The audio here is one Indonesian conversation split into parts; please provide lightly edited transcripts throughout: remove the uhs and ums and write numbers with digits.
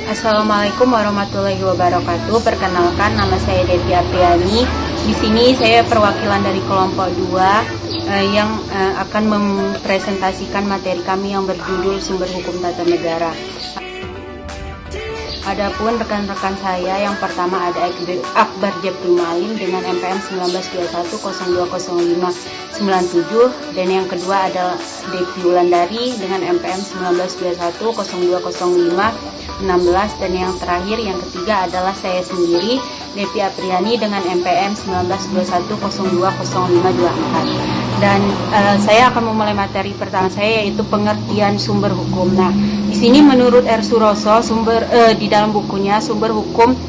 Assalamualaikum warahmatullahi wabarakatuh. Perkenalkan, nama saya Devi Apriani. Di sini saya perwakilan dari kelompok 2 yang akan mempresentasikan materi kami yang berjudul Sumber Hukum Tata Negara. Adapun rekan-rekan saya, yang pertama ada Akbar Jabdul Malim dengan MPM 1921020597, dan yang kedua adalah Devi Wulandari dengan MPM 1921020516, dan yang terakhir yang ketiga adalah saya sendiri, Devi Apriani dengan MPM 1921020524. Dan saya akan memulai materi pertama saya, yaitu pengertian sumber hukum. Nah, di sini menurut R. Suroso, di dalam bukunya, sumber hukum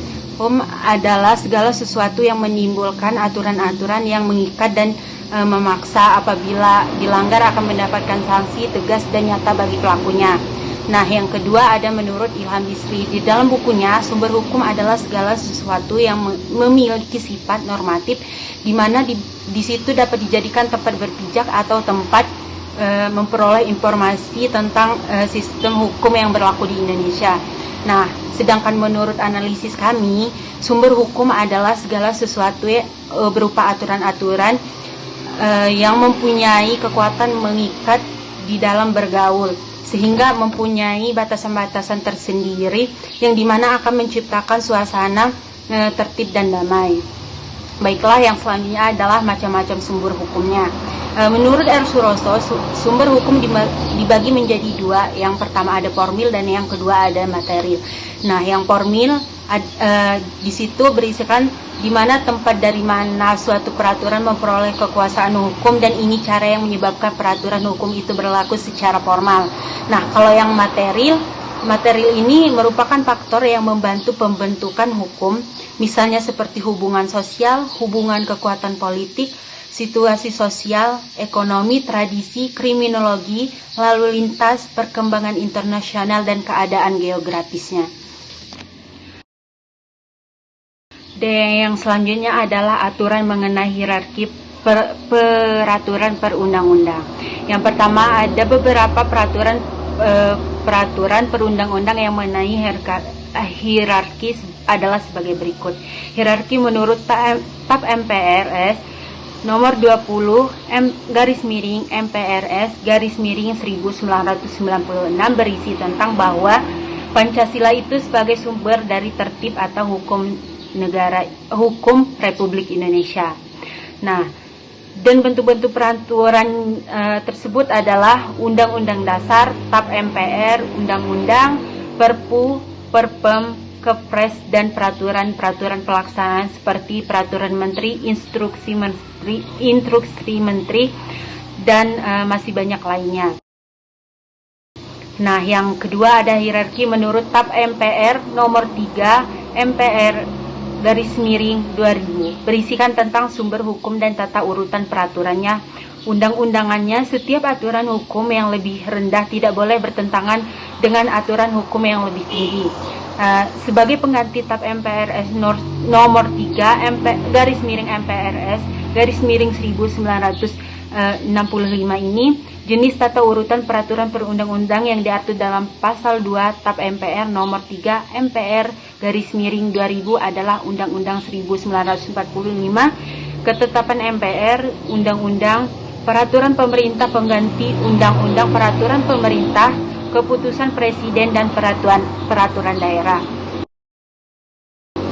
adalah segala sesuatu yang menimbulkan aturan-aturan yang mengikat dan memaksa, apabila dilanggar akan mendapatkan sanksi tegas dan nyata bagi pelakunya. Nah, yang kedua ada menurut Ilham Bisri. Di dalam bukunya, sumber hukum adalah segala sesuatu yang memiliki sifat normatif, di mana di situ dapat dijadikan tempat berpijak atau tempat memperoleh informasi tentang sistem hukum yang berlaku di Indonesia. Nah, sedangkan menurut analisis kami, sumber hukum adalah segala sesuatu berupa aturan-aturan yang mempunyai kekuatan mengikat di dalam bergaul, sehingga mempunyai batasan-batasan tersendiri yang dimana akan menciptakan suasana tertib dan damai. Baiklah, yang selanjutnya adalah macam-macam sumber hukumnya. Menurut R. Suroso, sumber hukum dibagi menjadi dua. Yang pertama ada formil dan yang kedua ada material. Nah, yang formil di situ berisikan di mana tempat dari mana suatu peraturan memperoleh kekuasaan hukum, dan ini cara yang menyebabkan peraturan hukum itu berlaku secara formal. Nah, kalau yang material ini merupakan faktor yang membantu pembentukan hukum, misalnya seperti hubungan sosial, hubungan kekuatan politik, situasi sosial, ekonomi, tradisi, kriminologi, lalu lintas, perkembangan internasional, dan keadaan geografisnya. Dan yang selanjutnya adalah aturan mengenai hierarki peraturan perundang-undang. Yang pertama ada beberapa peraturan perundang-undang yang mengenai hierarki adalah sebagai berikut. Hierarki menurut TAP MPRS nomor 20 MPRS 1996 berisi tentang bahwa Pancasila itu sebagai sumber dari tertib atau hukum Republik Indonesia. Nah, dan bentuk-bentuk peraturan tersebut adalah Undang-Undang Dasar, TAP MPR, Undang-Undang, Perpu, Perpem, Kepres, dan peraturan-peraturan pelaksanaan seperti Peraturan Menteri, Instruksi Menteri, dan masih banyak lainnya. Nah, yang kedua ada hierarki menurut TAP MPR nomor 3 MPR 2000 berisikan tentang sumber hukum dan tata urutan peraturannya, undang-undangannya. Setiap aturan hukum yang lebih rendah tidak boleh bertentangan dengan aturan hukum yang lebih tinggi. Sebagai pengganti TAP MPRS nomor 3 MPRS 1965 ini, jenis tata urutan peraturan perundang-undang yang diatur dalam pasal 2 TAP MPR nomor 3 MPR 2000 adalah Undang-Undang 1945, Ketetapan MPR, Undang-Undang, Peraturan Pemerintah Pengganti Undang-Undang Peraturan Pemerintah, Keputusan Presiden, dan Peraturan Daerah.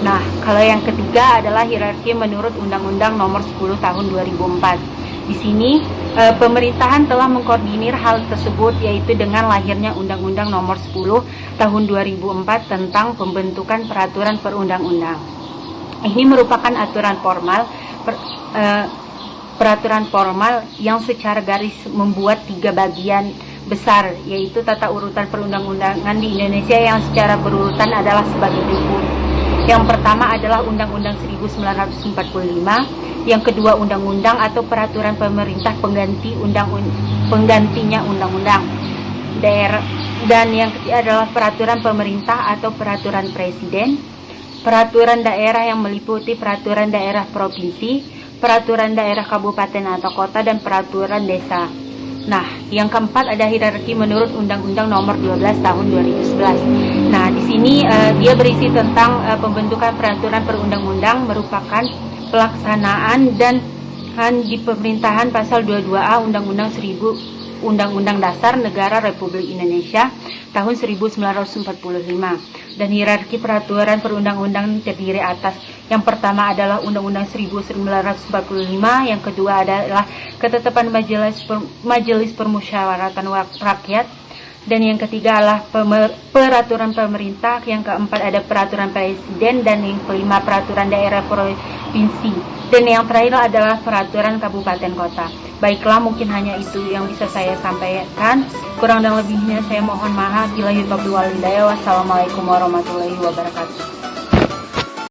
Nah, kalau yang ketiga adalah hierarki menurut Undang-Undang nomor 10 tahun 2004. Di sini pemerintahan telah mengkoordinir hal tersebut, yaitu dengan lahirnya Undang-Undang nomor 10 tahun 2004 tentang pembentukan peraturan perundang-undang. Ini merupakan peraturan formal yang secara garis membuat 3 bagian besar, yaitu tata urutan perundang-undangan di Indonesia yang secara berurutan adalah sebagai berikut. Yang pertama adalah Undang-Undang 1945, yang kedua Undang-Undang atau peraturan pemerintah penggantinya Undang-Undang daerah, dan yang ketiga adalah peraturan pemerintah atau peraturan presiden, peraturan daerah yang meliputi peraturan daerah provinsi, peraturan daerah kabupaten atau kota, dan peraturan desa. Nah, yang keempat ada hierarki menurut Undang-Undang nomor 12 tahun 2011. Nah, di sini dia berisi tentang pembentukan peraturan perundang-undang merupakan pelaksanaan dan di pemerintahan pasal 22A Undang-Undang Dasar Negara Republik Indonesia tahun 1945, dan hierarki peraturan perundang-undang terdiri atas yang pertama adalah Undang-Undang 1945, yang kedua adalah ketetapan Majelis Permusyawaratan Rakyat, dan yang ketiga adalah peraturan pemerintah, yang keempat ada peraturan presiden, dan yang kelima peraturan daerah provinsi, dan yang terakhir adalah peraturan kabupaten kota. Baiklah, mungkin hanya itu yang bisa saya sampaikan. Kurang dan lebihnya saya mohon maaf. Wassalamualaikum warahmatullahi wabarakatuh.